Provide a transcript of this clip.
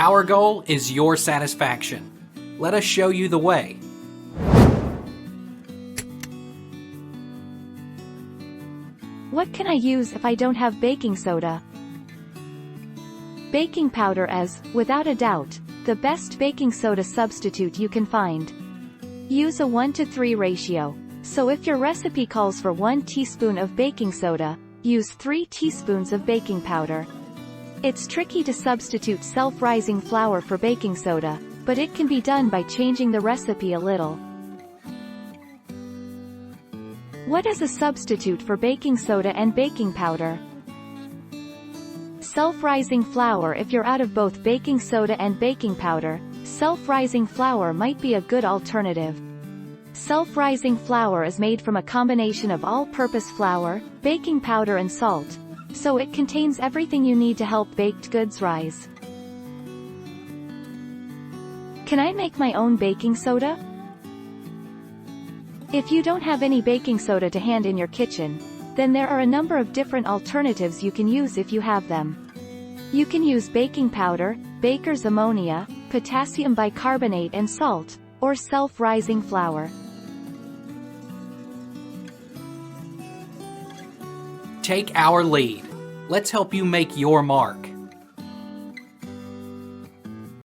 Our goal is your satisfaction. Let us show you the way. What can I use if I don't have baking soda? Baking powder is, without a doubt, the best baking soda substitute you can find. Use a 1:3 ratio. So if your recipe calls for 1 teaspoon of baking soda, use 3 teaspoons of baking powder. It's tricky to substitute self-rising flour for baking soda, but it can be done by changing the recipe a little. What is a substitute for baking soda and baking powder? Self-rising flour. If you're out of both baking soda and baking powder, self-rising flour might be a good alternative. Self-rising flour is made from a combination of all-purpose flour, baking powder and salt, so it contains everything you need to help baked goods rise. Can I make my own baking soda? If you don't have any baking soda to hand in your kitchen, then there are a number of different alternatives you can use if you have them. You can use baking powder, baker's ammonia, potassium bicarbonate and salt, or self-rising flour. Take our lead. Let's help you make your mark.